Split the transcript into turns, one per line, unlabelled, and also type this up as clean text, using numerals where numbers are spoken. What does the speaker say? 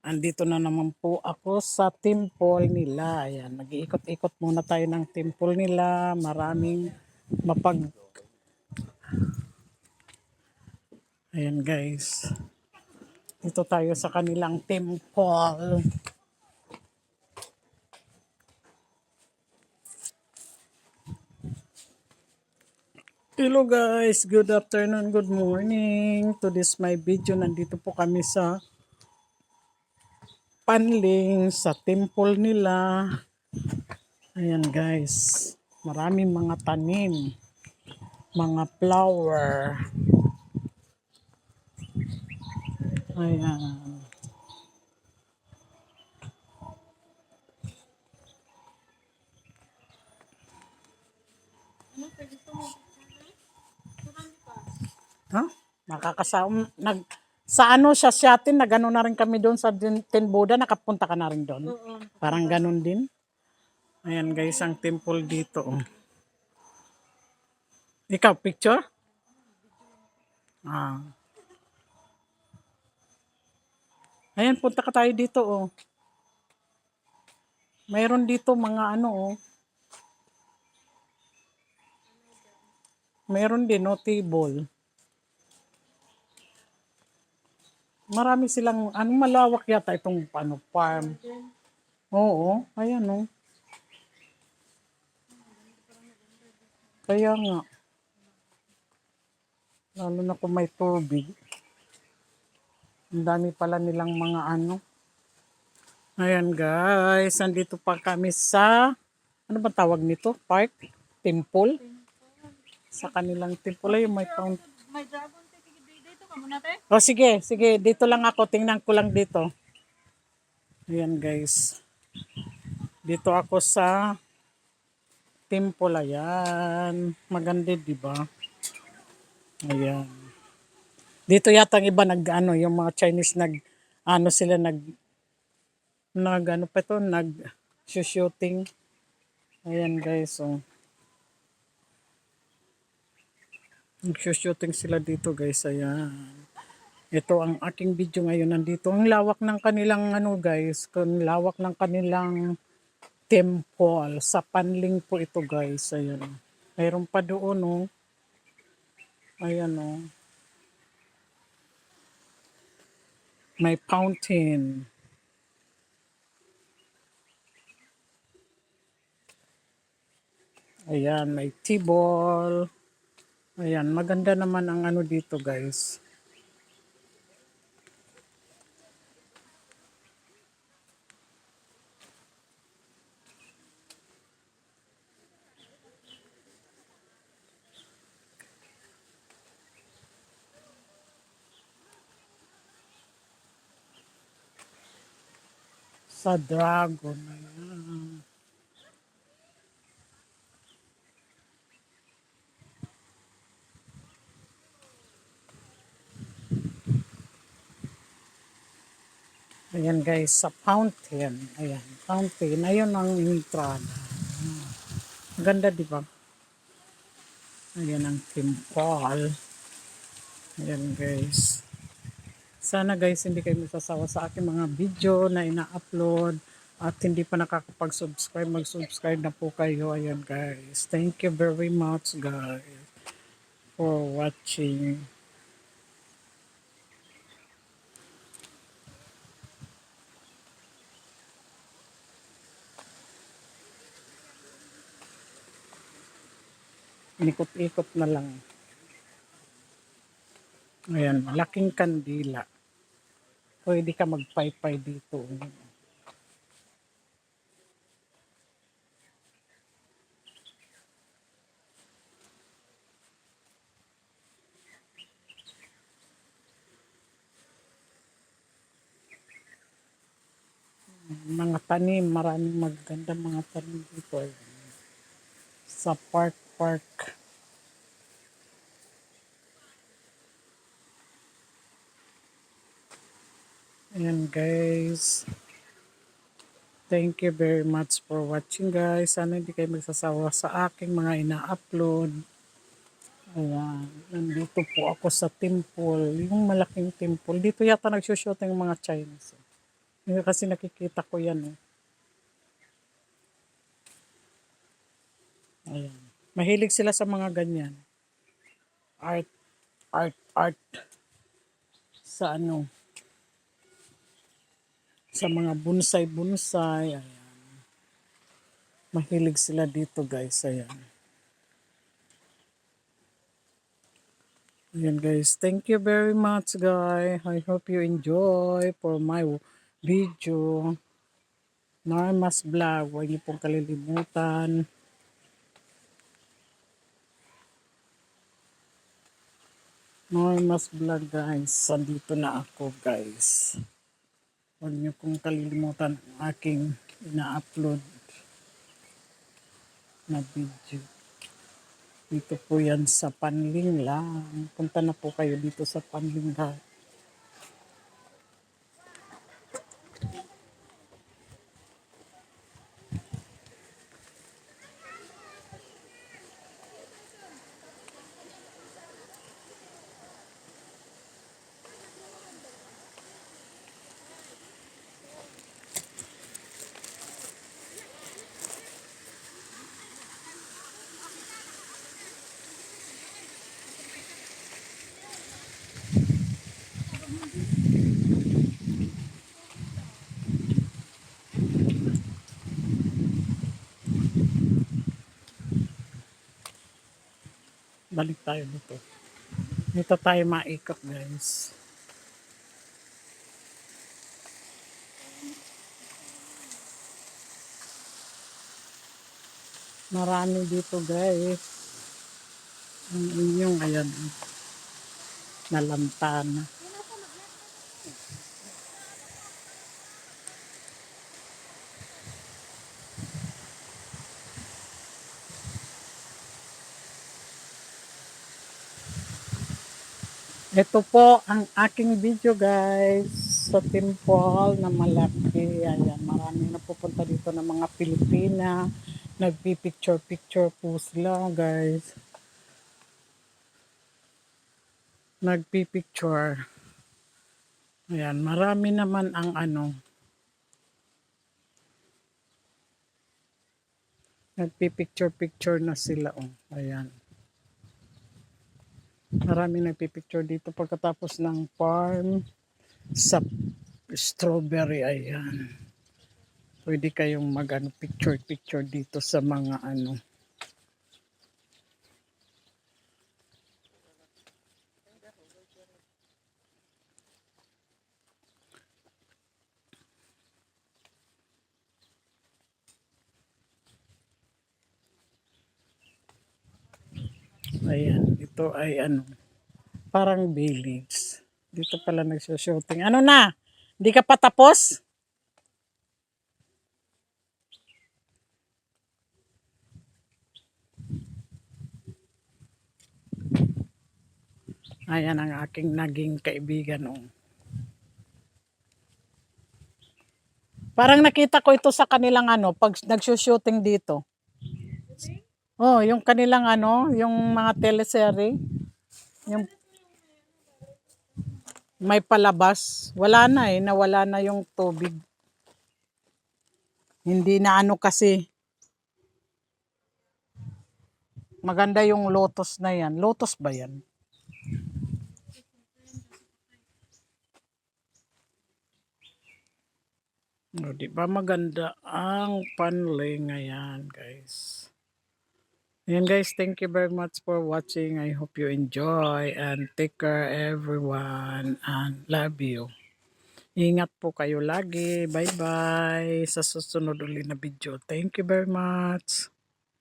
Andito na naman po ako sa temple nila. Ayan, mag-iikot-ikot muna tayo ng temple nila. Maraming mapag... Ayan guys. Dito tayo sa kanilang temple. Hello guys, good afternoon, good morning. To this my video, nandito po kami sa Panling, sa temple nila. Ayan guys, maraming mga tanim, mga flower. Ayan. Ha? Nakakasama, sa ano sa atin, nagano na rin kami doon sa Tin Buddha, nakapunta ka na rin doon. Oo. Parang ganun din. Ayan guys, ang temple dito. Oh. Ikaw, picture? Ah. Ayan, punta ka tayo dito. Oh. Mayroon dito mga ano. Oh. Mayroon din, no, table. Marami silang, malawak yata itong farm. Oo, ayan oh. Kaya nga. Lalo na kung may tubig. Ang dami pala nilang mga ano. Ayan guys, nandito pa kami sa, ano ba tawag nito? Park? Temple? Sa kanilang temple ay may fountain.
May dragon dito ka muna te?
Oh sige, sige, dito lang ako, tingnan ko lang dito. Ayan guys. Dito ako sa temple, ayan. Maganda, di ba? Ayan. Dito yata ang iba nag yung mga Chinese sila ano pa to, shooting. Ayan guys, oh. Nag-shooting sila dito guys, ayan. Ito ang aking video ngayon, nandito. Ang lawak ng kanilang guys, ang lawak ng kanilang temple. Sa Panling po ito guys, ayan. Mayroon pa doon, oh. Ayan, oh. May fountain. Ayan, may table. Ayan, maganda naman ang dito guys. Sa dragon. Ayan. Ayan guys, sa fountain. Ayan, fountain. Ayun ang entrada. Ganda, di ba? Ayan ang temple. Ayan guys. Sana guys, hindi kayo masasawa sa aking mga video na ina-upload. At hindi pa nakakapag-subscribe, mag-subscribe na po kayo. Ayan guys. Thank you very much guys for watching. Inikot-ikot na lang. Ayan, malaking kandila. Pwede ka magpaypay dito. Mga tanim, maraming maganda mga tanim dito. Ayan. Sa park. Ayan guys. Thank you very much for watching guys. Sana hindi kayo magsasawa sa aking mga ina-upload. Ayan. Nandito po ako sa temple. Yung malaking temple. Dito yata nagsushooting mga Chinese. Kasi nakikita ko yan. Eh. Ayan. Mahilig sila sa mga ganyan. Art, art. Sa ano, sa mga bonsai. Ayan. Mahilig sila dito guys. Ayan. Ayan guys. Thank you very much guys. I hope you enjoy for my video. Normas Vlog. Huwag niyo pong kalilimutan. Normas Vlog guys. Andito na ako guys. Huwag niyo pong kalilimutan ang aking ina-upload na video. Dito po yan sa Panling lang. Punta na po kayo dito sa Panling lang. Balik tayo dito. Dito tayo maikot guys. Marami dito guys. Ang inyong ayan. Nalantana. Ito po ang aking video guys sa temple na malaki. Ayan, marami na pupunta dito ng mga Pilipina. Nagpipicture-picture po sila guys. Nagpipicture. Ayan, marami naman ang ano. Nagpipicture-picture na sila. Oh. Ayan. Marami nagpipicture dito pagkatapos ng farm sa strawberry. Ayan. Pwede kayong picture dito sa mga ano. Ayan, ito ay ano, parang village. Dito pala nagsushooting. Ano na? Hindi ka pa tapos? Ayan ang aking naging kaibigan. Oh. Parang nakita ko ito sa kanilang ano, pag nagsushooting dito. Oh, yung kanilang ano, yung mga teleserye. Yung may palabas. Wala na eh, nawala na yung tubig. Hindi na ano kasi. Maganda yung lotus na yan. Lotus ba yan? O, di ba maganda ang Panling ngayon, guys. Ayan guys, thank you very much for watching. I hope you enjoy and take care everyone and love you. Ingat po kayo lagi. Bye-bye sa susunod ulit na video. Thank you very much.